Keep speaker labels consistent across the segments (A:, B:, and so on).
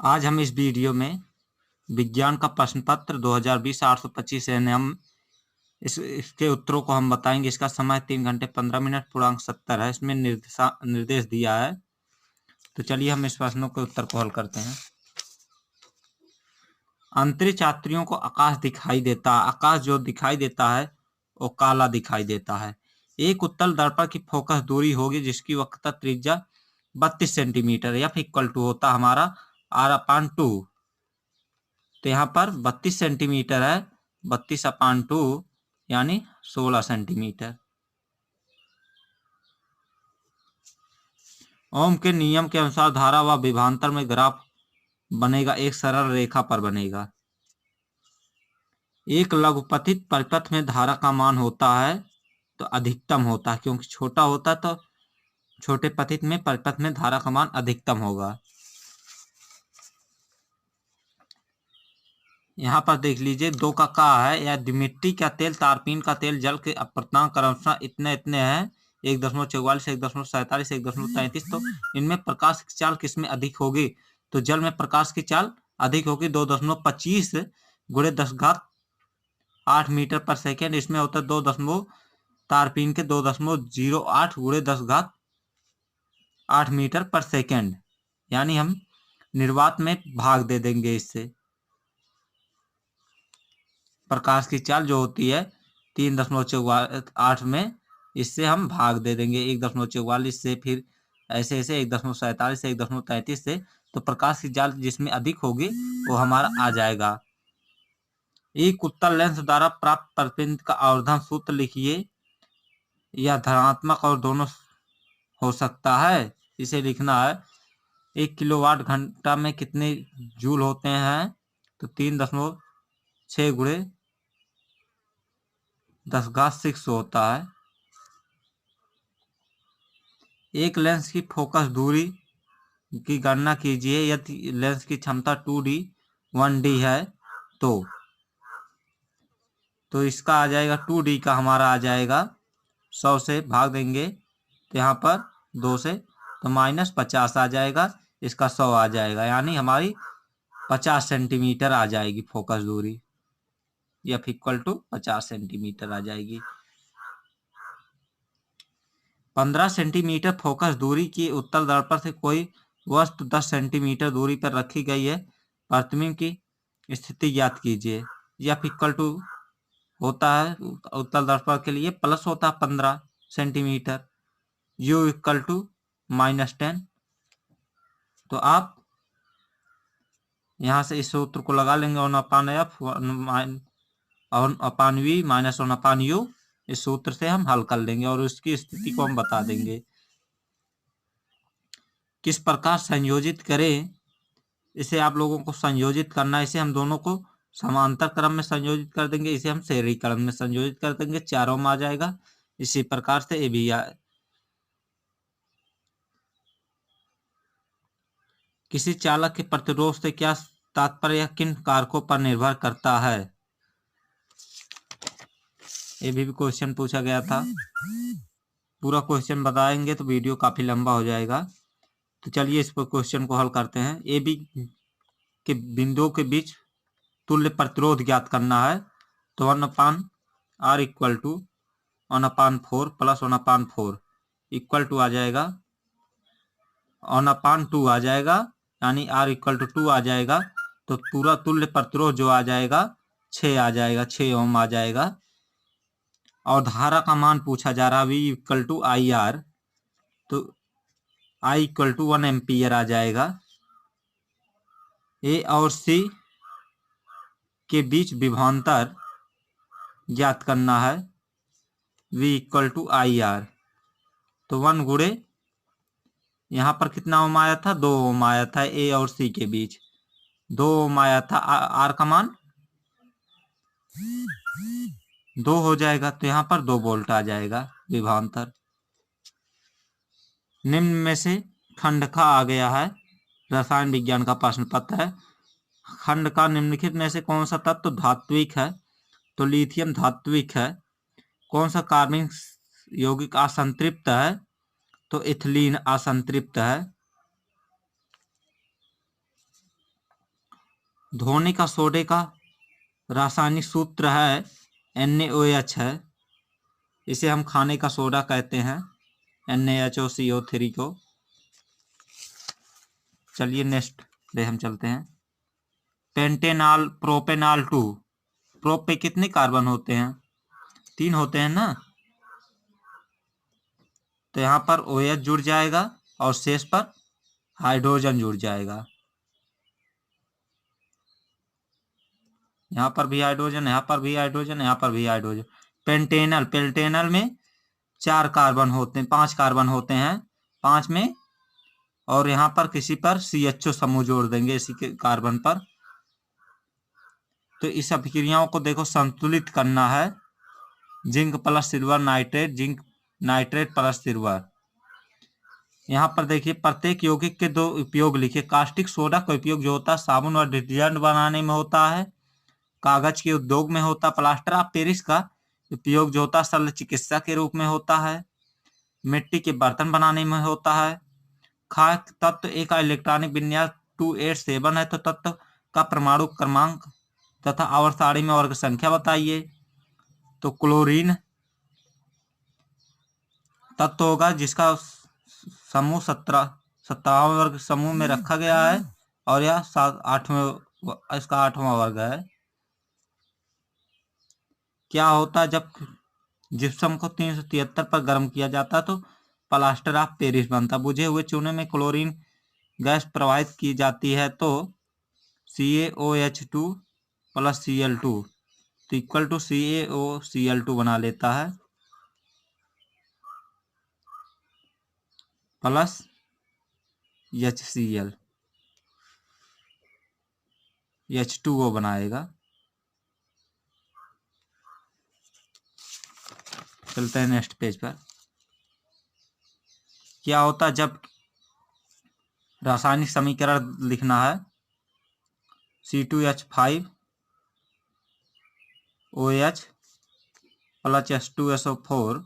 A: आज हम इस वीडियो में विज्ञान का प्रश्न पत्र 2020 825 एनएम इसके उत्तरों को हम बताएंगे। इसका समय 3 घंटे 15 मिनट, पूर्णांक 70 है। इसमें निर्देश दिया है। तो चलिए हम इस प्रश्नों के उत्तर को हल करते हैं। अंतरिक्ष यात्रियों को आकाश दिखाई देता है। आकाश जो दिखाई देता है वो काला दिखाई देता है। एक उत्तल दर्पण की फोकस दूरी होगी जिसकी वक्रता त्रिज्या 32 सेंटीमीटर या फिर इक्वल टू होता हमारा r/2। तो यहाँ पर 32 सेंटीमीटर है, 32/2 यानी 16 सेंटीमीटर। ओम के नियम के अनुसार धारा व विभवांतर में ग्राफ बनेगा, एक सरल रेखा पर बनेगा। एक लघुपथित परिपथ में धारा का मान होता है तो अधिकतम होता है, क्योंकि छोटा होता तो छोटे पथित में परिपथ में धारा का मान अधिकतम होगा। यहाँ पर देख लीजिए 2 का है, या मिट्टी का तेल, तारपीन का तेल, जल के अपर्तनांक क्रमशः इतने इतने हैं 1.44, 1.47, 1.33। तो इनमें प्रकाश की चाल किसमें अधिक होगी? तो जल में प्रकाश की चाल अधिक होगी 2.25 गुणे 10⁸ मीटर पर सेकेंड। इसमें होता है 2 तारपीन के 2.08 गुणे 10⁸ मीटर पर सेकेंड, यानी हम निर्वात में भाग दे देंगे। इससे प्रकाश की चाल जो होती है 3.48 में, इससे हम भाग दे देंगे 1.44 से, फिर ऐसे ऐसे 1.47 से 1.33 से। तो प्रकाश की चाल जिसमें अधिक होगी वो हमारा आ जाएगा। एक उत्तल लेंस द्वारा प्राप्त प्रतिबिंब का आवर्धन सूत्र लिखिए। यह धनात्मक और दोनों हो सकता है, इसे लिखना है। 1 किलोवाट घंटा में कितने जूल होते हैं? तो 3.6 गुणे 10⁻6 होता है। एक लेंस की फोकस दूरी की गणना कीजिए। यदि लेंस की क्षमता 2D 1D है तो इसका आ जाएगा 2D का हमारा आ जाएगा 100 से भाग देंगे तो यहाँ पर 2 से तो -50 आ जाएगा, इसका 100 आ जाएगा, यानी हमारी 50 सेंटीमीटर आ जाएगी फोकस दूरी, या इक्वल टू 50 सेंटीमीटर आ जाएगी। 15 सेंटीमीटर फोकस दूरी की उत्तल दर्पण से कोई वस्तु 10 सेंटीमीटर दूरी पर रखी गई है। प्रतिबिंब की स्थिति ज्ञात कीजिए। या इक्वल टू होता है उत्तल दर्पण के लिए प्लस होता है 15 सेंटीमीटर, u इक्वल टू -10। तो आप यहाँ से इस सूत्र को लगा लेंगे 1/f 1/v - 1/u। इस सूत्र से हम हल कर लेंगे और उसकी स्थिति को हम बता देंगे। किस प्रकार संयोजित करें, इसे आप लोगों को संयोजित करना है। इसे हम दोनों को समांतर क्रम में संयोजित कर देंगे, इसे हम श्रेणी क्रम में संयोजित कर देंगे, 4 ओम आ जाएगा। इसी प्रकार से ये भी किसी चालक के प्रतिरोध से क्या तात्पर्य, या किन कारकों पर निर्भर करता है? ये भी क्वेश्चन पूछा गया था। पूरा क्वेश्चन बताएंगे तो वीडियो काफी लंबा हो जाएगा। तो चलिए इस पर क्वेश्चन को हल करते हैं। ए बी के बिंदुओं के बीच तुल्य प्रतिरोध ज्ञात करना है। तो 1/r इक्वल टू 1/4 प्लस 1/4 इक्वल टू आ जाएगा 1/2 आ जाएगा, यानी r इक्वल टू 2 आ जाएगा। तो पूरा तुल्य प्रतिरोध जो आ जाएगा 6 आ जाएगा, 6 ओम आ जाएगा। और धारा का मान पूछा जा रहा, V इक्वल टू IR, तो I इक्वल टू 1 एम्पियर आ जाएगा। A और C के बीच विभवांतर ज्ञात करना है, V इक्वल टू IR। तो 1 गुणे यहाँ पर कितना ओम आया था? 2 ओम आया था A और C के बीच, 2 ओम आया था। R का मान 2 हो जाएगा, तो यहाँ पर 2 वोल्ट आ जाएगा विभवांतर। निम्न में से खंड का आ गया है, रसायन विज्ञान का प्रश्न पत्र है। खंड का निम्नलिखित में से कौन सा तत्व धात्विक है? तो लिथियम धात्विक है। कौन सा कार्बनिक यौगिक असंतृप्त है? तो इथिलीन असंतृप्त है। धोने का सोडे का रासायनिक सूत्र है NaOH है। इसे हम खाने का सोडा कहते हैं, NaHOCO3 को। चलिए नेक्स्ट पे हम चलते हैं। Pentanol propanol 2। प्रोप पे कितने कार्बन होते हैं? 3 होते हैं ना। तो यहाँ पर OH जुड़ जाएगा और शेष पर हाइड्रोजन जुड़ जाएगा। यहाँ पर भी हाइड्रोजन, यहाँ पर भी हाइड्रोजन, यहाँ पर भी हाइड्रोजन। पेंटेनल में 4 कार्बन होते हैं, 5 कार्बन होते हैं 5 में, और यहाँ पर किसी पर CHO समूह जोड़ देंगे इसी के कार्बन पर। तो इस अभिक्रियाओं को देखो संतुलित करना है। Zinc plus silver nitrate, zinc nitrate plus silver. यहाँ पर देखिए प्रत्येक यौगिक के 2 उपयोग लिखे। कास्टिक सोडा का उपयोग जो होता है साबुन और डिटर्जेंट बनाने में होता है, कागज के उद्योग में होता है। प्लास्टर ऑफ पेरिस का उपयोग जो होता है शल्य चिकित्सा के रूप में होता है। मिट्टी के बर्तन बनाने में होता है। खाद्य तत्व एक का इलेक्ट्रॉनिक विन्यास 287 है, तो तत्व का परमाणु क्रमांक तथा आवर्त सारणी में वर्ग संख्या बताइए। तो क्लोरीन तत्व होगा जिसका समूह 57 वर्ग समूह में रखा गया है, और यह 8वें इसका 8वां वर्ग है। क्या होता है जब जिप्सम को 373 पर गर्म किया जाता है तो प्लास्टर ऑफ पेरिस बनता। बुझे हुए चूने में क्लोरीन गैस प्रवाहित की जाती है तो CaOH2 प्लस Cl2 तो इक्वल टू CaOCl2 बना लेता है, प्लस HCl H2O बनाएगा। चलते हैं नेक्स्ट पेज पर। क्या होता है जब रासायनिक समीकरण लिखना है C2H5OH प्लस H2SO4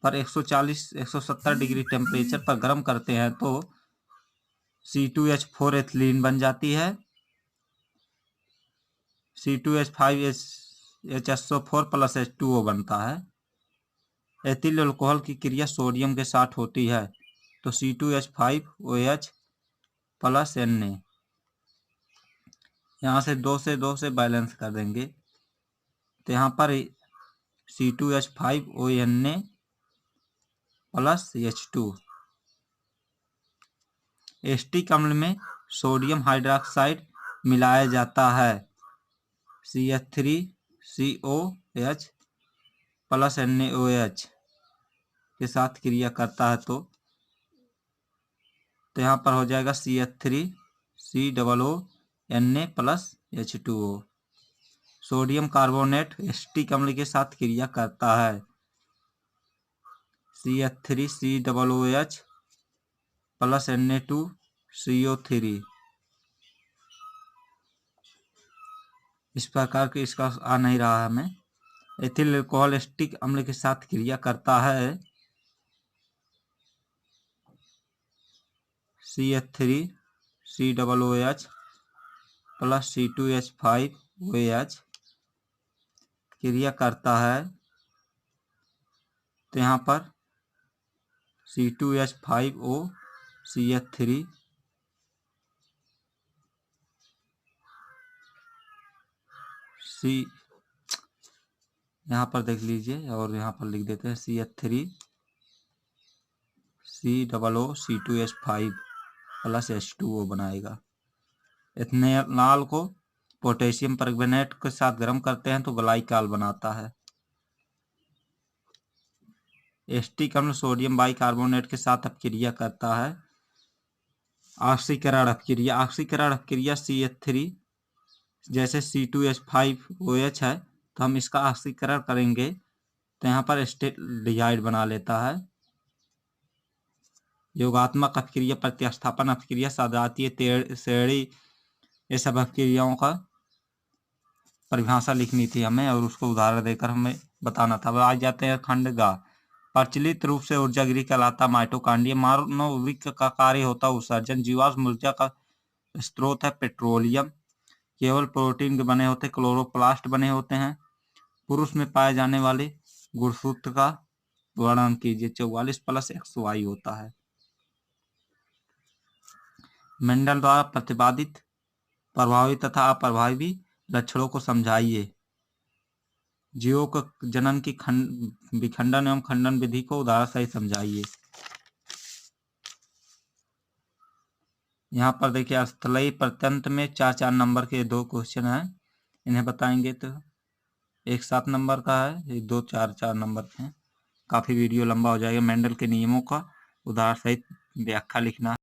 A: पर 140-170 डिग्री टेम्परेचर पर गर्म करते हैं तो C2H4 एथिलीन बन जाती है। C2H5HSO4 प्लस H2O बनता है। एथिल अल्कोहल की क्रिया सोडियम के साथ होती है तो C2H5OH प्लस Na। यहाँ से 2 से बैलेंस कर देंगे तो यहाँ पर C2H5ONA प्लस H2। एस्टिक अम्ल में सोडियम हाइड्रोक्साइड मिलाया जाता है CH3COH प्लस NaOH के साथ क्रिया करता है तो यहाँ पर हो जाएगा CH3COONA plus H2O। Sodium carbonate asterisk अम्ल के साथ क्रिया करता है CH3COOH प्लस Na2CO3। इस प्रकार के इसका आ नहीं रहा है हमें। एथिल अल्कोहल एस्टिक अम्ल के साथ क्रिया करता है CH3COOH प्लस C2H5OH क्रिया करता है तो यहाँ पर C2H5O CH3 यहाँ पर देख लीजिए और यहाँ पर लिख देते हैं CH3COO C2H5 प्लस H2O बनाएगा। इथेनॉल को पोटेशियम परमंगनेट के साथ गर्म करते हैं तो ग्लाइकॉल बनाता है। एस्टिक अम्ल सोडियम बाइकार्बोनेट के साथ अपक्रिया करता है ऑक्सीकरण अपक्रिया। ऑक्सीकरण अपक्रिया CH3 जैसे C2H5OH है तो हम इसका ऑक्सीकरण करेंगे तो यहाँ पर एस्टेल्डिहाइड बना लेता है। योगात्मक अपक्रिया, प्रतिस्थापन अपक्रिया, सजातीय श्रेणी, ये सब अपक्रियाओं का परिभाषा लिखनी थी हमें और उसको उदाहरण देकर हमें बताना था। अब आ जाते हैं खंड गा। प्रचलित रूप से ऊर्जा गृह कहलाता माइटोकॉन्ड्रिया। मानव का कार्य होता उत्सर्जन। जीवाश्म ऊर्जा का स्रोत है पेट्रोलियम। केवल प्रोटीन के बने होते, क्लोरोप्लास्ट बने होते हैं। पुरुष में पाए जाने वाले गुणसूत्र का वर्णन कीजिए। 44 + XY होता है। मेंडल द्वारा प्रतिपादित प्रभावी तथा अप्रभावी लक्षणों को समझाइए। जीवों को जनन की विखंडन एवं खंडन विधि को उदाहरण सहित समझाइए। यहाँ पर देखिए स्थलीय प्रत्यंत में 4-4 नंबर के 2 क्वेश्चन हैं, इन्हें बताएंगे तो एक 7 नंबर का है, 2 4-4 नंबर के हैं। काफी वीडियो लंबा हो जाएगा। मेंडल के नियमों का उदाहरण सहित व्याख्या लिखना।